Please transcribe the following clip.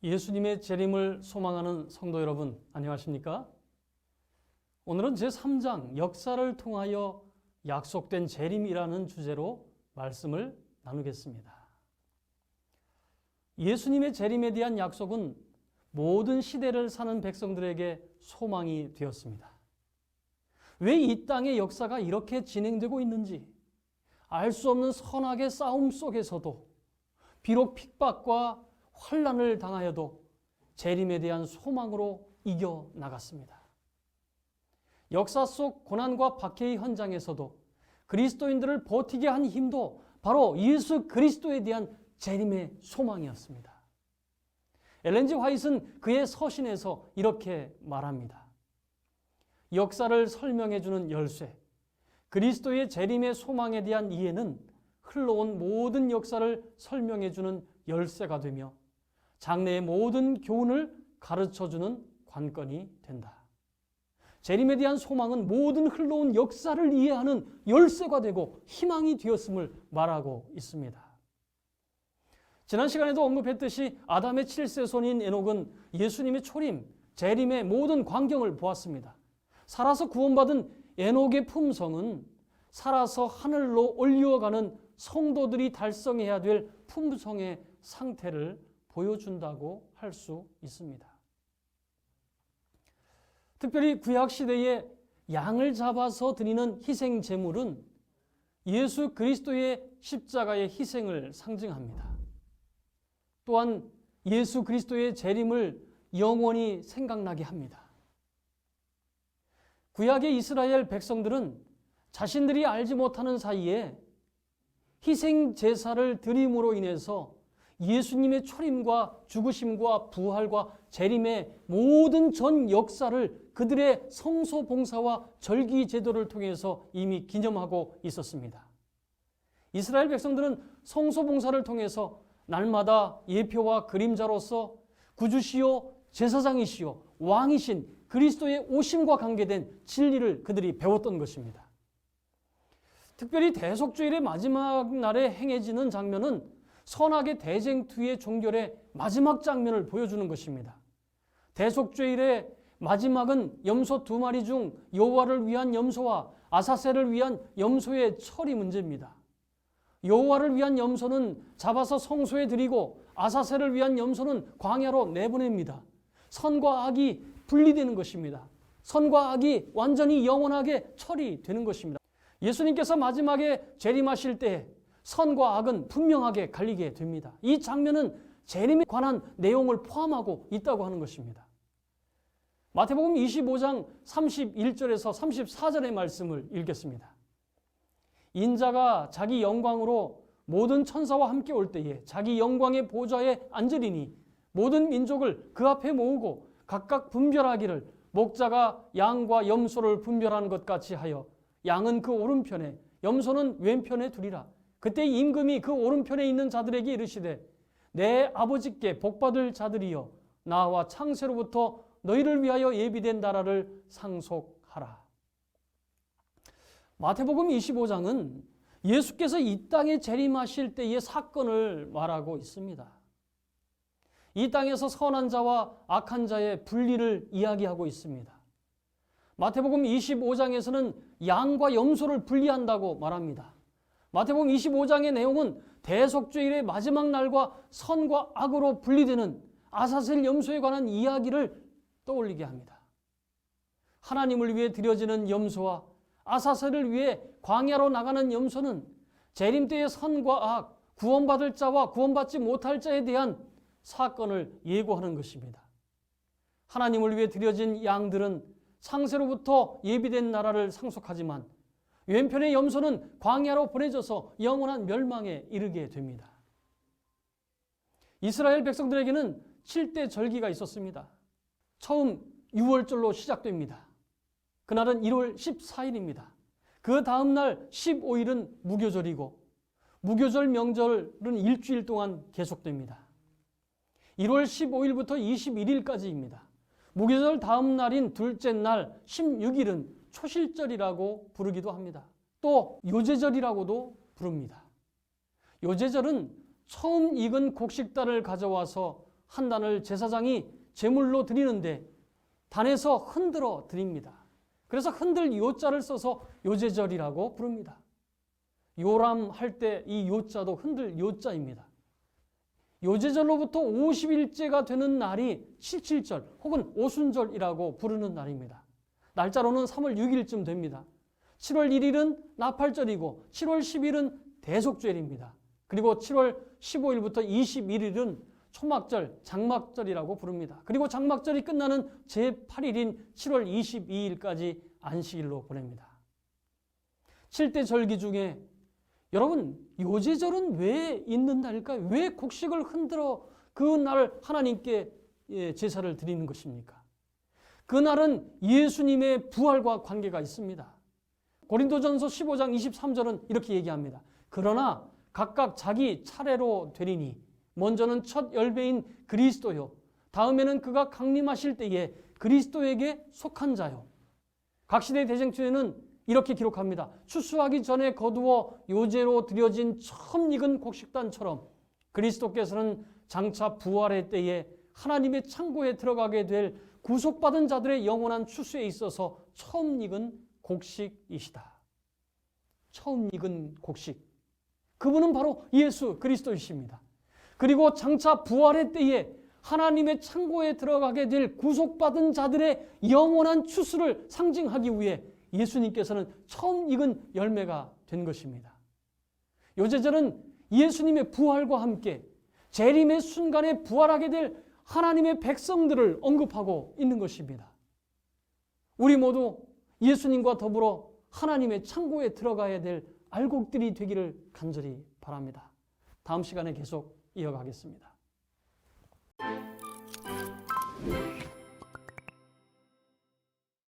예수님의 재림을 소망하는 성도 여러분, 안녕하십니까? 오늘은 제3장 역사를 통하여 약속된 재림이라는 주제로 말씀을 나누겠습니다. 예수님의 재림에 대한 약속은 모든 시대를 사는 백성들에게 소망이 되었습니다. 왜 이 땅의 역사가 이렇게 진행되고 있는지 알 수 없는 선악의 싸움 속에서도 비록 핍박과 환난을 당하여도 재림에 대한 소망으로 이겨나갔습니다. 역사 속 고난과 박해의 현장에서도 그리스도인들을 버티게 한 힘도 바로 예수 그리스도에 대한 재림의 소망이었습니다. 엘렌 G 화이트는 그의 서신에서 이렇게 말합니다. 역사를 설명해주는 열쇠, 그리스도의 재림의 소망에 대한 이해는 흘러온 모든 역사를 설명해주는 열쇠가 되며 장래의 모든 교훈을 가르쳐주는 관건이 된다. 재림에 대한 소망은 모든 흘러온 역사를 이해하는 열쇠가 되고 희망이 되었음을 말하고 있습니다. 지난 시간에도 언급했듯이 아담의 7세 손인 에녹은 예수님의 초림, 재림의 모든 광경을 보았습니다. 살아서 구원받은 에녹의 품성은 살아서 하늘로 올려가는 성도들이 달성해야 될 품성의 상태를 보여준다고 할 수 있습니다. 특별히 구약시대에 양을 잡아서 드리는 희생 제물은 예수 그리스도의 십자가의 희생을 상징합니다. 또한 예수 그리스도의 재림을 영원히 생각나게 합니다. 구약의 이스라엘 백성들은 자신들이 알지 못하는 사이에 희생 제사를 드림으로 인해서 예수님의 초림과 죽으심과 부활과 재림의 모든 전 역사를 그들의 성소 봉사와 절기 제도를 통해서 이미 기념하고 있었습니다. 이스라엘 백성들은 성소 봉사를 통해서 날마다 예표와 그림자로서 구주시요 제사장이시요 왕이신 그리스도의 오심과 관계된 진리를 그들이 배웠던 것입니다. 특별히 대속주일의 마지막 날에 행해지는 장면은 선악의 대쟁투의 종결의 마지막 장면을 보여주는 것입니다. 대속주일의 마지막은 염소 2마리 중 여호와를 위한 염소와 아사셀을 위한 염소의 처리 문제입니다. 여호와를 위한 염소는 잡아서 성소에 드리고 아사셀을 위한 염소는 광야로 내보냅니다. 선과 악이 분리되는 것입니다. 선과 악이 완전히 영원하게 처리되는 것입니다. 예수님께서 마지막에 재림하실 때 선과 악은 분명하게 갈리게 됩니다. 이 장면은 재림에 관한 내용을 포함하고 있다고 하는 것입니다. 마태복음 25장 31절에서 34절의 말씀을 읽겠습니다. 인자가 자기 영광으로 모든 천사와 함께 올 때에 자기 영광의 보좌에 앉으리니 모든 민족을 그 앞에 모으고 각각 분별하기를 목자가 양과 염소를 분별하는 것 같이 하여 양은 그 오른편에 염소는 왼편에 두리라. 그때 임금이 그 오른편에 있는 자들에게 이르시되 내 아버지께 복받을 자들이여 나와 창세로부터 너희를 위하여 예비된 나라를 상속하라. 마태복음 25장은 예수께서 이 땅에 재림하실 때의 사건을 말하고 있습니다. 이 땅에서 선한 자와 악한 자의 분리를 이야기하고 있습니다. 마태복음 25장에서는 양과 염소를 분리한다고 말합니다. 마태복음 25장의 내용은 대속죄일의 마지막 날과 선과 악으로 분리되는 아사셀 염소에 관한 이야기를 떠올리게 합니다. 하나님을 위해 드려지는 염소와 아사셀을 위해 광야로 나가는 염소는 재림 때의 선과 악, 구원받을 자와 구원받지 못할 자에 대한 사건을 예고하는 것입니다. 하나님을 위해 드려진 양들은 창세로부터 예비된 나라를 상속하지만 왼편의 염소는 광야로 보내져서 영원한 멸망에 이르게 됩니다. 이스라엘 백성들에게는 7대 절기가 있었습니다. 처음 6월절로 시작됩니다. 그날은 1월 14일입니다. 그 다음 날 15일은 무교절이고 무교절 명절은 일주일 동안 계속됩니다. 1월 15일부터 21일까지입니다. 무교절 다음 날인 둘째 날 16일은 초실절이라고 부르기도 합니다. 또 요제절이라고도 부릅니다. 요제절은 처음 익은 곡식달을 가져와서 한 단을 제사장이 제물로 드리는데 단에서 흔들어 드립니다. 그래서 흔들 요자를 써서 요제절이라고 부릅니다. 요람 할 때 이 요자도 흔들 요자입니다. 요제절로부터 50일째가 되는 날이 칠칠절 혹은 오순절이라고 부르는 날입니다. 날짜로는 3월 6일쯤 됩니다. 7월 1일은 나팔절이고 7월 10일은 대속절입니다. 그리고 7월 15일부터 21일은 초막절, 장막절이라고 부릅니다. 그리고 장막절이 끝나는 제8일인 7월 22일까지 안식일로 보냅니다. 7대 절기 중에 여러분 요제절은 왜 있는 날일까요? 왜 곡식을 흔들어 그날 하나님께 제사를 드리는 것입니까? 그날은 예수님의 부활과 관계가 있습니다. 고린도전서 15장 23절은 이렇게 얘기합니다. 그러나 각각 자기 차례로 되리니 먼저는 첫 열배인 그리스도요 다음에는 그가 강림하실 때에 그리스도에게 속한 자요. 각시대 대쟁투에는 이렇게 기록합니다. 추수하기 전에 거두어 요제로 드려진 처음 익은 곡식단처럼 그리스도께서는 장차 부활의 때에 하나님의 창고에 들어가게 될 구속받은 자들의 영원한 추수에 있어서 처음 익은 곡식이시다. 처음 익은 곡식. 그분은 바로 예수 그리스도이십니다. 그리고 장차 부활의 때에 하나님의 창고에 들어가게 될 구속받은 자들의 영원한 추수를 상징하기 위해 예수님께서는 처음 익은 열매가 된 것입니다. 요제절은 예수님의 부활과 함께 재림의 순간에 부활하게 될 하나님의 백성들을 언급하고 있는 것입니다. 우리 모두 예수님과 더불어 하나님의 창고에 들어가야 될 알곡들이 되기를 간절히 바랍니다. 다음 시간에 계속 이어가겠습니다.